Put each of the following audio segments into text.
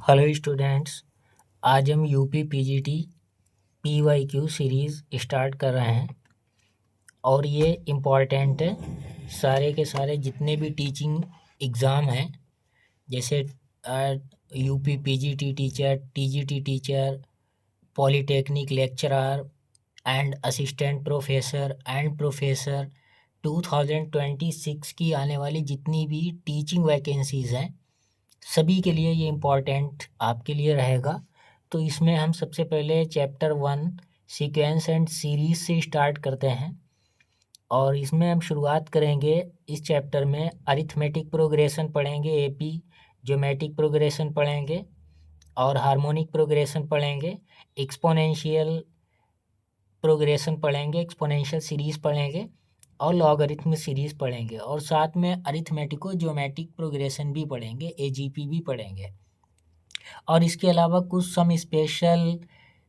Hello students. आज हम UP PGT PYQ series start कर रहे हैं और ये इम्पॉर्टेंट है। सारे के सारे जितने भी टीचिंग एग्ज़ाम हैं, जैसे UP PGT teacher, TGT teacher, polytechnic lecturer and assistant professor and professor, 2026 की आने वाली जितनी भी टीचिंग वैकेंसीज़ हैं, सभी के लिए ये इम्पॉर्टेंट आपके लिए रहेगा। तो इसमें हम सबसे पहले चैप्टर 1 सीक्वेंस एंड सीरीज़ से स्टार्ट करते हैं और इसमें हम शुरुआत करेंगे। इस चैप्टर में अरिथमेटिक प्रोग्रेशन पढ़ेंगे, एपी ज्योमेट्रिक प्रोग्रेशन पढ़ेंगे और हार्मोनिक प्रोग्रेशन पढ़ेंगे, एक्सपोनेंशियल प्रोग्रेशन पढ़ेंगे, एक्सपोनेंशियल सीरीज़ पढ़ेंगे और लॉगरिथम सीरीज़ पढ़ेंगे और साथ में अरिथमेटिको ज्योमेट्रिक प्रोग्रेशन भी पढ़ेंगे, एजीपी भी पढ़ेंगे। और इसके अलावा कुछ सम स्पेशल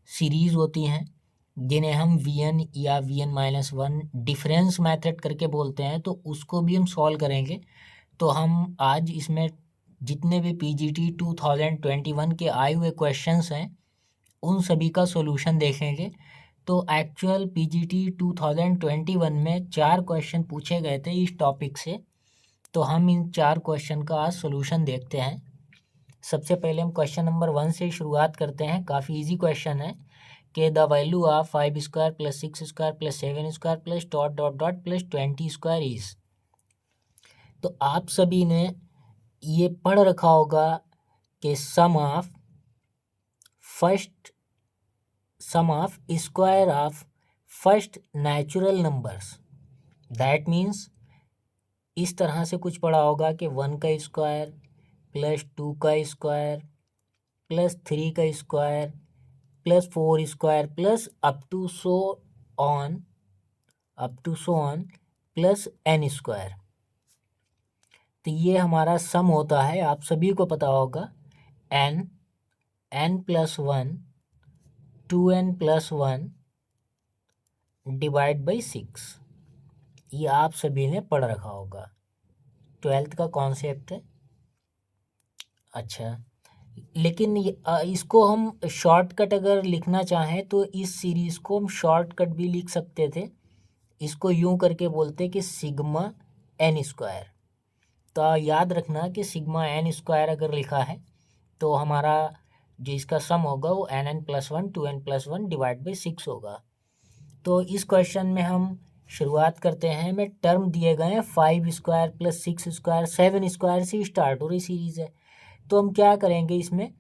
सीरीज़ होती हैं जिन्हें हम वीएन या VN-1 डिफरेंस मेथड करके बोलते हैं, तो उसको भी हम सॉल्व करेंगे। तो हम आज इसमें जितने भी पीजीटी 2021 के आए हुए क्वेश्चंस हैं उन सभी का सॉल्यूशन देखेंगे। तो एक्चुअल पीजीटी 2021 में 4 क्वेश्चन पूछे गए थे इस टॉपिक से, तो हम इन 4 क्वेश्चन का आज सॉल्यूशन देखते हैं। सबसे पहले हम क्वेश्चन नंबर 1 से शुरुआत करते हैं। काफ़ी इजी क्वेश्चन है कि the value of 5 square plus 6 square plus 7 square plus dot dot dot plus 20 square is. तो आप सभी ने ये पढ़ रखा होगा कि sum of square of first natural numbers, that means इस तरह से कुछ पढ़ा होगा कि 1 का स्क्वायर प्लस 2 का स्क्वायर प्लस 3 का square plus 4 square plus up to so on plus n square. तो ये हमारा सम होता है, आप सभी को पता होगा, n plus 1 2n plus 1 divide by 6। ये आप सभी ने पढ़ रखा होगा, 12th का कॉन्सेप्ट है। अच्छा, लेकिन इसको हम शॉर्टकट अगर लिखना चाहें तो इस सीरीज़ को हम शॉर्टकट भी लिख सकते थे। इसको यूं करके बोलते कि सिग्मा n स्क्वायर। तो याद रखना कि सिग्मा n स्क्वायर अगर लिखा है तो हमारा जो इसका सम होगा वो n plus 1 2n plus 1 divide by 6 होगा। तो इस क्वेश्चन में हम शुरुआत करते हैं। में टर्म दिए गए हैं 5 स्क्वायर प्लस 6 स्क्वायर 7 स्क्वायर से स्टार्ट हो रही सीरीज़ है। तो हम क्या करेंगे, इसमें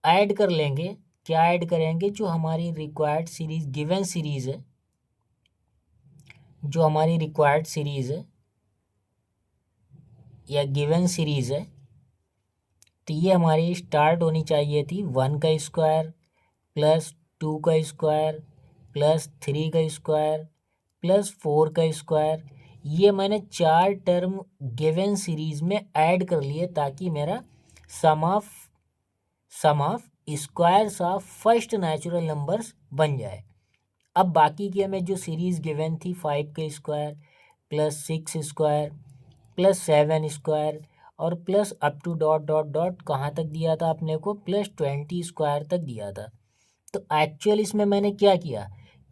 ऐड कर लेंगे। क्या ऐड करेंगे? जो हमारी रिक्वायर्ड सीरीज़ गिवन सीरीज़ है, जो हमारी रिक्वायर्ड सीरीज़ है या गिवन सीरीज़ है, तो ये हमारी स्टार्ट होनी चाहिए थी 1 का स्क्वायर प्लस 2 का स्क्वायर प्लस 3 का स्क्वायर प्लस 4 का स्क्वायर। ये मैंने 4 टर्म गिवन सीरीज़ में ऐड कर लिए ताकि मेरा sum of squares of first natural numbers बन जाए। अब बाकी की हमें जो सीरीज़ गिवन थी 5 का square plus 6 square plus 7 square और plus up to dot dot dot कहाँ तक दिया था अपने को, प्लस 20 स्क्वायर तक दिया था। तो एक्चुअल इसमें मैंने क्या किया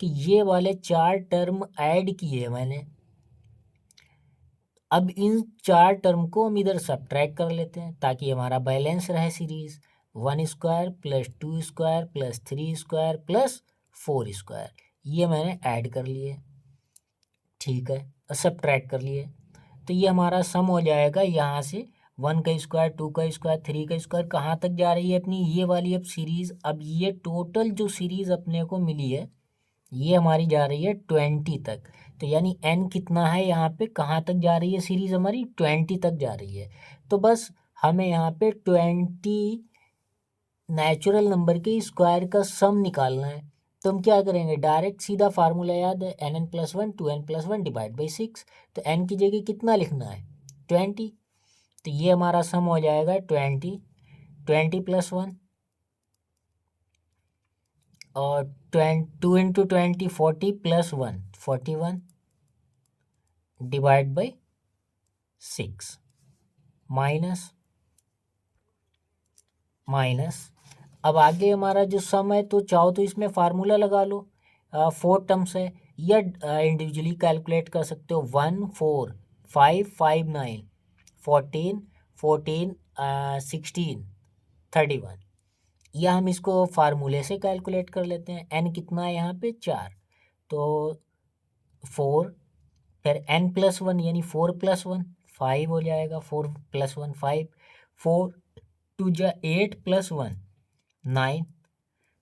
कि ये वाले 4 टर्म ऐड किए मैंने। अब इन 4 टर्म को हम इधर सब्ट्रैक्ट कर लेते हैं ताकि हमारा बैलेंस रहे series. 1 square plus 2 square plus 3 square plus 4 square, ये मैंने ऐड कर लिए, ठीक है, और सब्ट्रैक्ट कर लिए। तो ये हमारा सम हो जाएगा यहाँ से 1 का स्क्वायर 2 का स्क्वायर 3 का स्क्वायर कहाँ तक जा रही है अपनी ये वाली अब सीरीज़। अब ये टोटल जो सीरीज़ अपने को मिली है ये हमारी जा रही है 20 तक। तो यानी n कितना है यहाँ पे, कहाँ तक जा रही है सीरीज़ हमारी, 20 तक जा रही है। तो बस हमें यहाँ पे 20 नेचुरल नंबर के स्क्वायर का सम निकालना है। तो हम क्या करेंगे, डायरेक्ट सीधा फार्मूला याद है, n plus 1 2n plus 1 divide by 6। तो n की जगह कितना लिखना है, 20। तो ये हमारा सम हो जाएगा 20 प्लस 1 और 2 into 20 40 plus 1 41 divide by 6 minus minus, अब आगे हमारा जो सम है तो चाहो तो इसमें फार्मूला लगा लो, 4 टर्म्स है, या इंडिविजुअली कैलकुलेट कर सकते हो। 1 4 5 5 9 14 14 16 31, या हम इसको फार्मूले से कैलकुलेट कर लेते हैं। n कितना है यहाँ पे 4, तो 4, फिर n+1 यानी 4+1 5 हो जाएगा, 4+1 5, 4 2 जा 8+1 9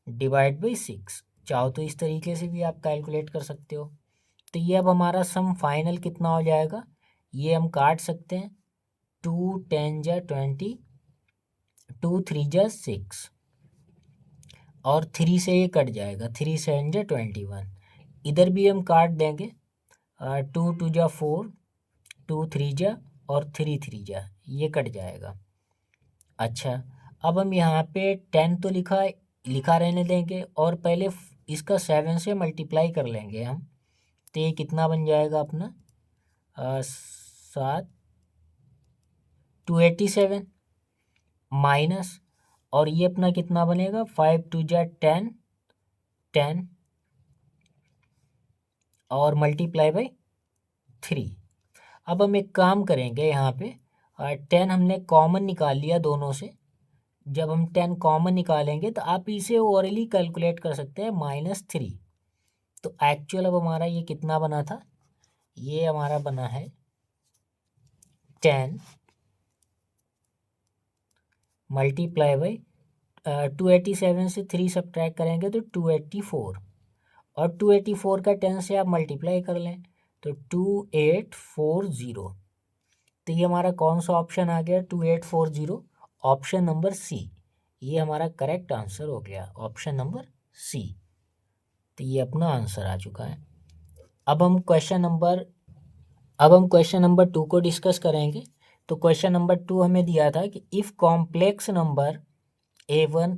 डिवाइड बाई 6। चाहो तो इस तरीके से भी आप कैलकुलेट कर सकते हो। तो ये अब हमारा सम फाइनल कितना हो जाएगा, ये हम काट सकते हैं। 2 10 जा 20, 2 3 जा 6, और 3 से ये कट जाएगा, 3 7 जा 21। इधर भी हम काट देंगे, 2 2 जा 4, 2 3 जा और 3 3 जा, ये कट जाएगा। अच्छा, अब हम यहाँ पे 10 तो लिखा रहने देंगे, और पहले इसका 7 से मल्टीप्लाई कर लेंगे हम। तो ये कितना बन जाएगा अपना 7 287 माइनस, और ये अपना कितना बनेगा 5 2 जा 10 10 और मल्टीप्लाई बाई 3। अब हम एक काम करेंगे, यहाँ पे 10 हमने कॉमन निकाल लिया दोनों से। जब हम 10 कॉमन निकालेंगे तो आप इसे ओरली कैलकुलेट कर सकते हैं, -3। तो एक्चुअल अब हमारा ये कितना बना था, ये हमारा बना है 10 मल्टीप्लाई बाई 287 से 3 सब्ट्रैक्ट करेंगे तो 284, और 284 का 10 से आप मल्टीप्लाई कर लें तो 2840। तो ये हमारा कौन सा ऑप्शन आ गया 2840, ऑप्शन नंबर सी। ये हमारा करेक्ट आंसर हो गया, ऑप्शन नंबर सी। तो ये अपना आंसर आ चुका है। अब हम क्वेश्चन नंबर 2 को डिस्कस करेंगे। तो क्वेश्चन नंबर 2 हमें दिया था कि if complex number A1,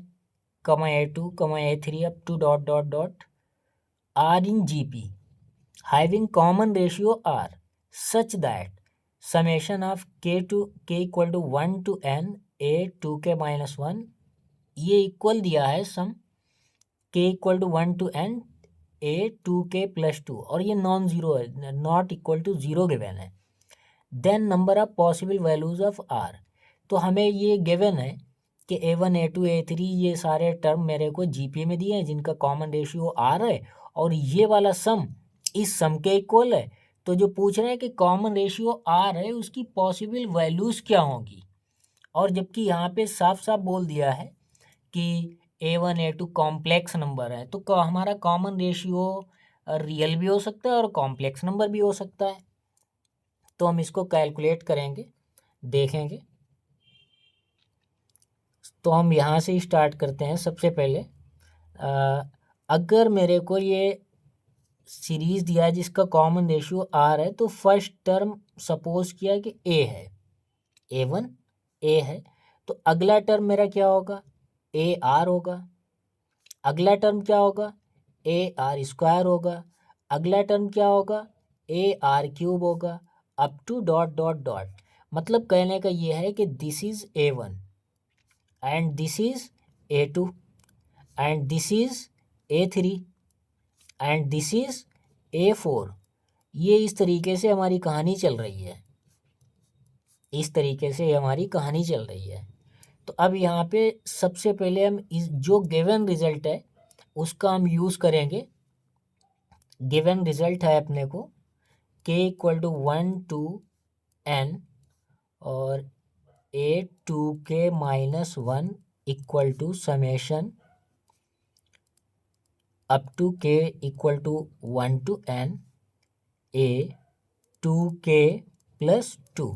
A2, A3 up to dot dot dot are in GP having common ratio r such that summation of k equal to 1 to n a 2k minus 1, ये equal दिया है sum k equal to 1 to n a 2k plus 2, और ये non zero है, not equal to zero given है। Then number of possible values of r, तो हमें ये गिवन है कि A1 A2 A3 ये सारे टर्म मेरे को GP में दिए हैं जिनका कॉमन रेशियो r है, और ये वाला सम इस सम के इक्वल है। तो जो पूछ रहे हैं कि कॉमन रेशियो r है उसकी पॉसिबल वैल्यूज़ क्या होंगी, और जबकि यहाँ पे साफ साफ बोल दिया है कि A1 A2 कॉम्प्लेक्स नंबर है, तो हमारा कॉमन रेशियो रियल भी हो सकता है और कॉम्प्लेक्स नंबर भी हो सकता है। तो हम इसको कैलकुलेट करेंगे, देखेंगे। तो हम यहाँ से स्टार्ट करते हैं। सबसे पहले अगर मेरे को ये सीरीज़ दिया है जिसका कॉमन रेशियो r है, तो फर्स्ट टर्म सपोज किया कि a है, A1 a है, तो अगला टर्म मेरा क्या होगा AR होगा, अगला टर्म क्या होगा AR² होगा, अगला टर्म क्या होगा AR³ होगा, up to dot dot dot. मतलब कहने का ये है कि this is A1 and this is A2 and this is A3 and this is A4। ये इस तरीके से हमारी कहानी चल रही है, इस तरीके से हमारी कहानी चल रही है। तो अब यहाँ पे सबसे पहले हम इस जो गिवन रिजल्ट है उसका हम यूज़ करेंगे। गिवन रिजल्ट है अपने को k equal to 1 to n और a2k minus 1 equal to summation up to k equal to 1 to n a 2k plus 2।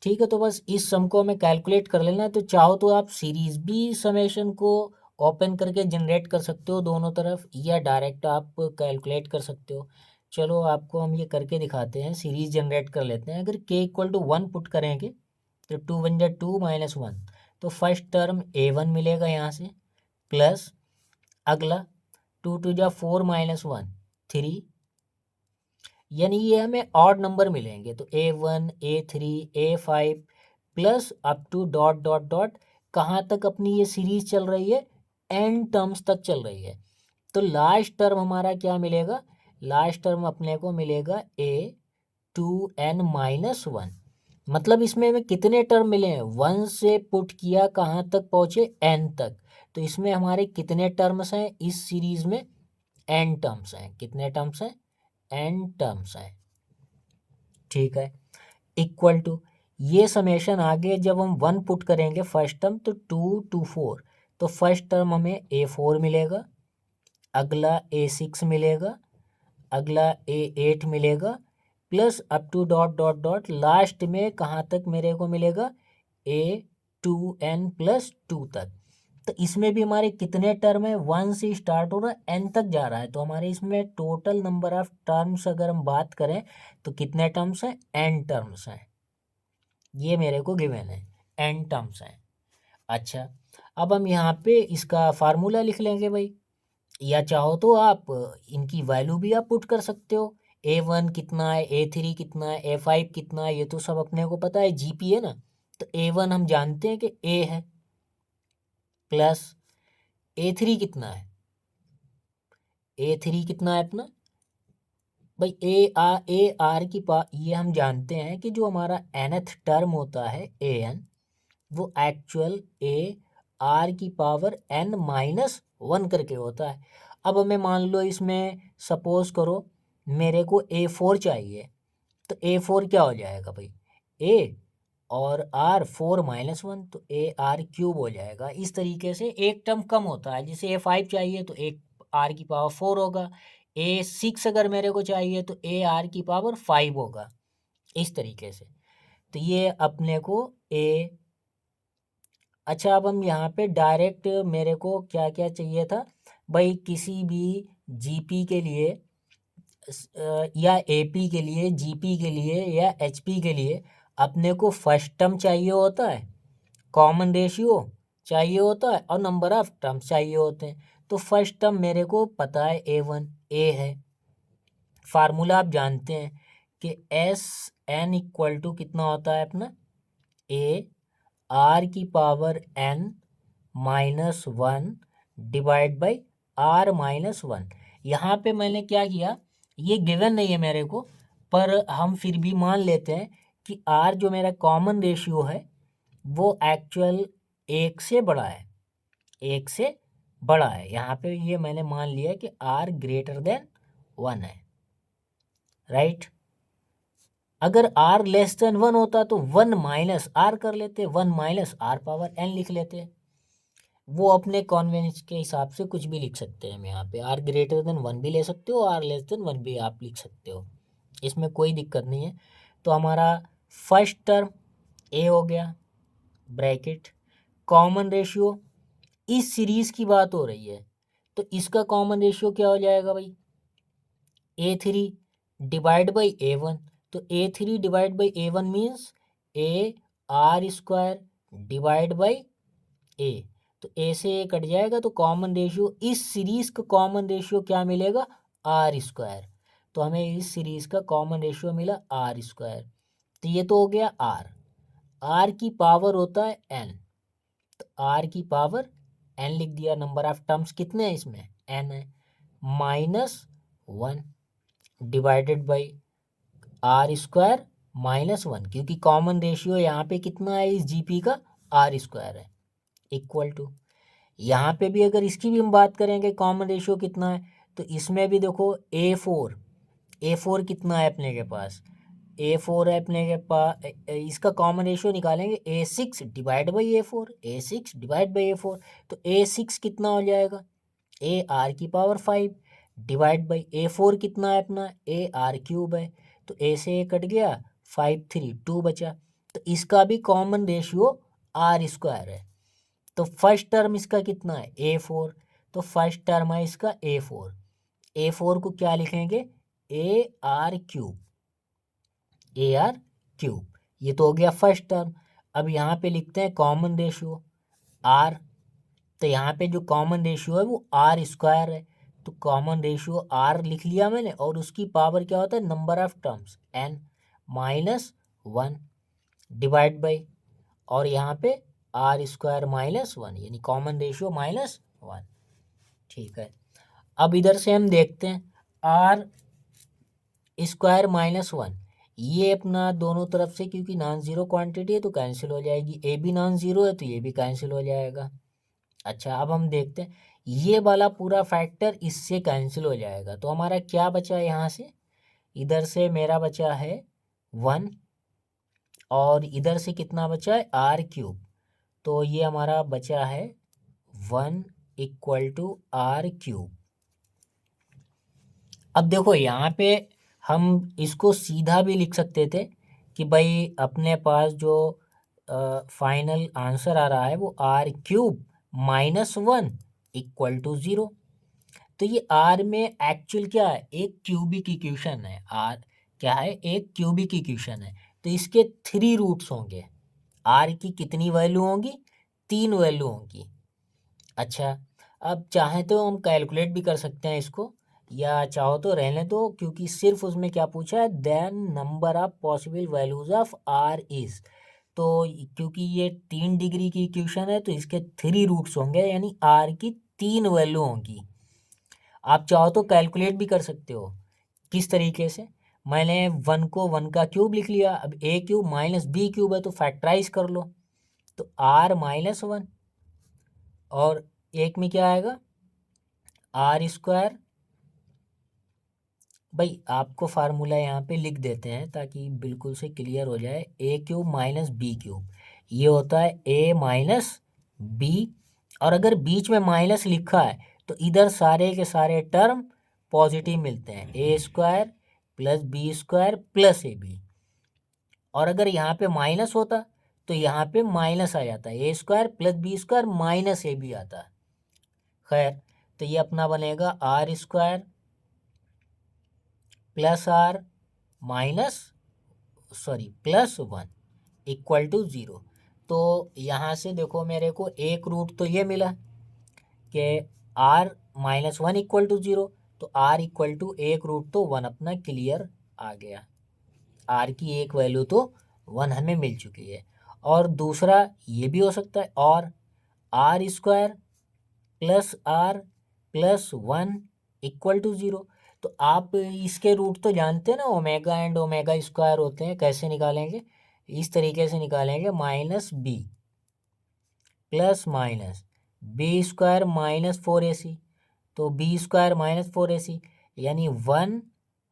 ठीक है, तो बस इस सम को हमें कैलकुलेट कर लेना है। तो चाहो तो आप सीरीज भी समेशन को ओपन करके जनरेट कर सकते हो दोनों तरफ, या डायरेक्ट आप कैलकुलेट कर सकते हो। चलो आपको हम ये करके दिखाते हैं, सीरीज जनरेट कर लेते हैं। अगर k इक्वल टू 1 पुट करेंगे तो 2 1 जा 2 माइनस 1, तो फर्स्ट टर्म A1 मिलेगा यहाँ से, प्लस अगला 2 2 जा 4 माइनस 1 3, यानी ये हमें ऑड नंबर मिलेंगे। तो A1 A3 A5 plus up to dot dot dot कहाँ तक अपनी ये सीरीज चल रही है, n टर्म्स तक चल रही है। तो लास्ट टर्म हमारा क्या मिलेगा, लास्ट टर्म अपने को मिलेगा a2n-1। मतलब इसमें हमें कितने टर्म मिले हैं, 1 से पुट किया कहाँ तक पहुँचे, n तक। तो इसमें हमारे कितने टर्म्स हैं इस सीरीज में, n टर्म्स हैं। कितने टर्म्स हैं, n टर्म्स हैं। ठीक है, इक्वल टू ये समेशन आगे जब हम 1 पुट करेंगे फर्स्ट टर्म तो 2 to 4, तो फर्स्ट टर्म हमें a4 मिलेगा, अगला a6 मिलेगा, अगला a8 मिलेगा, plus up to dot dot dot last में कहाँ तक मेरे को मिलेगा, a2n+2 तक। तो इसमें भी हमारे कितने टर्म है, 1 से स्टार्ट हो रहा है n तक जा रहा है। तो हमारे इसमें टोटल नंबर ऑफ टर्म्स अगर हम बात करें तो कितने टर्म्स हैं, n टर्म्स हैं। ये मेरे को गिवन है, n टर्म्स हैं। अच्छा, अब हम यहाँ पे इसका फार्मूला लिख लेंगे भाई, या चाहो तो आप इनकी वैल्यू भी आप पुट कर सकते हो। a1 कितना है, a3 कितना है, a5 कितना है, ये तो सब अपने को पता है, जीपी है ना। तो a1 हम जानते हैं कि a है, प्लस a3 कितना है, a3 कितना है अपना भाई, ए आर की ये हम जानते हैं कि जो हमारा nth टर्म होता है an, वो एक्चुअल ए आर की पावर n-1 करके होता है। अब हमें मान लो इसमें सपोज करो मेरे को a4 चाहिए, तो a4 क्या हो जाएगा भाई, a और r 4-1, तो ar³ हो जाएगा। इस तरीके से एक टर्म कम होता है, जैसे a5 चाहिए तो एक r की पावर 4 होगा, a6 अगर मेरे को चाहिए तो ar की पावर 5 होगा, इस तरीके से। तो ये अपने को अच्छा, अब हम यहाँ पे डायरेक्ट मेरे को क्या क्या चाहिए था भाई, किसी भी जीपी के लिए या एपी के लिए, जीपी के लिए या एचपी के लिए अपने को फर्स्ट टर्म चाहिए होता है, कॉमन रेशियो चाहिए होता है, और नंबर ऑफ टर्म्स चाहिए होते हैं। तो फर्स्ट टर्म मेरे को पता है a1 a है, फार्मूला आप जानते हैं कि Sn = कितना होता है अपना, a r की power n-1 divide by r-1। यहाँ पे मैंने क्या किया, ये गिवन नहीं है मेरे को, पर हम फिर भी मान लेते हैं कि r जो मेरा कॉमन रेशियो है वो एक्चुअल 1 से बड़ा है, 1 से बड़ा है। यहाँ पे ये मैंने मान लिया कि r > 1 है, राइट। अगर r < 1 होता तो 1 - r कर लेते, 1 - r⁻n लिख लेते। वो अपने कॉन्वेंस के हिसाब से कुछ भी लिख सकते हैं हम यहाँ पे, r > 1 भी ले सकते हो, r < 1 भी आप लिख सकते हो, इसमें कोई दिक्कत नहीं है। तो हमारा फर्स्ट टर्म a हो गया, ब्रैकेट कॉमन रेशियो, इस सीरीज की बात हो रही है तो इसका कॉमन रेशियो क्या हो जाएगा भाई, a3 डिवाइड बाई a1। तो a3 divide by a1 means ar² divide by a। तो a से a कट जाएगा, तो कॉमन रेशियो, इस सीरीज का कॉमन रेशियो क्या मिलेगा, r²। तो हमें इस सीरीज का कॉमन रेशियो मिला r²। तो ये तो हो गया r की पावर होता है n, तो r की पावर n लिख दिया। नंबर ऑफ टर्म्स कितने हैं इसमें, n है, -1 डिवाइडेड बाई r²-1, क्योंकि कॉमन रेशियो यहाँ पे कितना है इस जीपी का, r² है, इक्वल टू यहाँ पे भी अगर इसकी भी हम बात करेंगे कॉमन रेशियो कितना है, तो इसमें भी देखो a4 कितना है अपने के पास, a4 है अपने के पास, इसका कॉमन रेशियो निकालेंगे a6 divide by a4, a6 divide by a4। तो a6 कितना हो जाएगा, ar⁵ डिवाइड बाई a4 कितना है अपना, ar³ है। तो a से a कट गया, 5 3 2 बचा। तो इसका भी कॉमन रेशियो r² है। तो फर्स्ट टर्म इसका कितना है, a4, तो फर्स्ट टर्म है इसका a4 को क्या लिखेंगे, ar³, ये तो हो गया फर्स्ट टर्म। अब यहाँ पे लिखते हैं कॉमन रेशियो r, तो यहाँ पे जो कॉमन रेशियो है वो r² है, तो कॉमन रेशियो r लिख लिया मैंने, और उसकी पावर क्या होता है, number of terms n -1 divide by, और यहाँ पे आर स्क्वायर माइनस वन, यानी कॉमन रेशियो -1। ठीक है, अब इधर से हम देखते हैं आर स्क्वायर -1, ये अपना दोनों तरफ से क्योंकि नॉन ज़ीरो क्वांटिटी है तो कैंसिल हो जाएगी, ए भी नॉन ज़ीरो है तो ये भी कैंसिल हो जाएगा। अच्छा, अब हम देखते हैं ये वाला पूरा फैक्टर इससे कैंसिल हो जाएगा, तो हमारा क्या बचा यहाँ से, इधर से मेरा बचा है 1 और इधर से कितना बचा है r³, तो ये हमारा बचा है 1 = r³। अब देखो यहाँ पे हम इसको सीधा भी लिख सकते थे कि भाई अपने पास जो फाइनल आंसर आ रहा है वो r³ -1 = 0। तो ये r में एक्चुअल क्या है, एक क्यूबिक इक्वेशन है, r क्या है, एक क्यूबिक इक्वेशन है, तो इसके 3 रूट्स होंगे। r की कितनी वैल्यू होंगी, 3 वैल्यू होंगी। अच्छा, अब चाहे तो हम कैलकुलेट भी कर सकते हैं इसको, या चाहो तो रहने दो, क्योंकि सिर्फ उसमें क्या पूछा है, then number of possible values of r is, तो क्योंकि ये 3 डिग्री की इक्वेशन है तो इसके 3 रूट्स होंगे, यानी r की 3 वैल्यू होंगी। आप चाहो तो कैलकुलेट भी कर सकते हो, किस तरीके से, मैंने 1 को 1 का क्यूब लिख लिया, अब a³ - b³ है तो फैक्टराइज कर लो, तो r -1 और एक में क्या आएगा r²। भाई आपको फार्मूला यहाँ पे लिख देते हैं ताकि बिल्कुल से क्लियर हो जाए, a³ - b³, ये होता है a - b, और अगर बीच में माइनस लिखा है तो इधर सारे के सारे टर्म पॉजिटिव मिलते हैं, a² + b² + ab, और अगर यहाँ पे माइनस होता तो यहाँ पे माइनस आ जाता है, a² + b² - ab आता। खैर, तो ये अपना बनेगा r² +r +1 = 0। तो यहाँ से देखो मेरे को एक रूट तो ये मिला कि r -1 = 0, तो r = एक रूट तो 1 अपना क्लियर आ गया, r की एक वैल्यू तो 1 हमें मिल चुकी है। और दूसरा ये भी हो सकता है, और r² +r +1 = 0, तो आप इसके रूट तो जानते हैं ना, ओमेगा एंड ओमेगा स्क्वायर होते हैं, कैसे निकालेंगे, इस तरीके से निकालेंगे, -b ± b² - 4ac, तो b² - 4ac यानी 1 -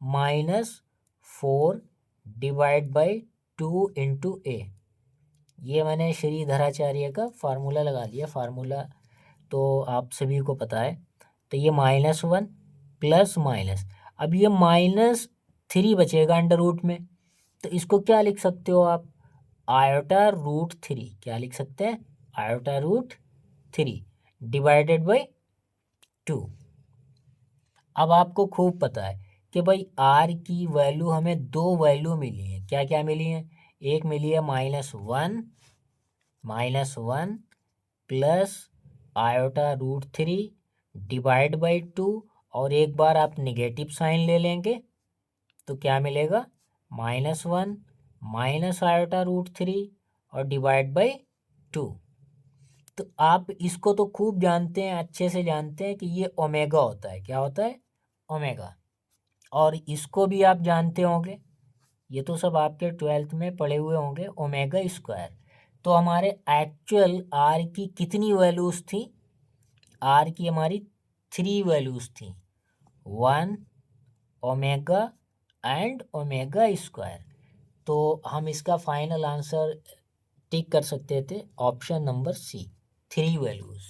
4 / 2 × a। ये मैंने श्रीधराचार्य का फार्मूला लगा लिया, फार्मूला तो आप सभी को पता है। तो ये -1 +, अब ये -3 बचेगा अंडर रूट में, तो इसको क्या लिख सकते हो आप, i√3, क्या लिख सकते हैं, i√3 / 2। अब आपको खूब पता है कि भाई r की वैल्यू हमें 2 वैल्यू मिली है, क्या क्या मिली है, एक मिली है -1 प्लस i√3 / 2, और एक बार आप नेगेटिव साइन ले लेंगे तो क्या मिलेगा, -1 i√3 और /2। तो आप इसको तो खूब जानते हैं, अच्छे से जानते हैं कि ये ओमेगा होता है, क्या होता है, ओमेगा, और इसको भी आप जानते होंगे, ये तो सब आपके 12th में पढ़े हुए होंगे, ओमेगा²। तो हमारे एक्चुअल r की कितनी वैल्यूज़ थी, r की हमारी 3 वैल्यूज़ थी, 1 ओमेगा एंड ओमेगा²। तो हम इसका फाइनल आंसर टिक कर सकते थे ऑप्शन नंबर सी, 3 वैल्यूज़।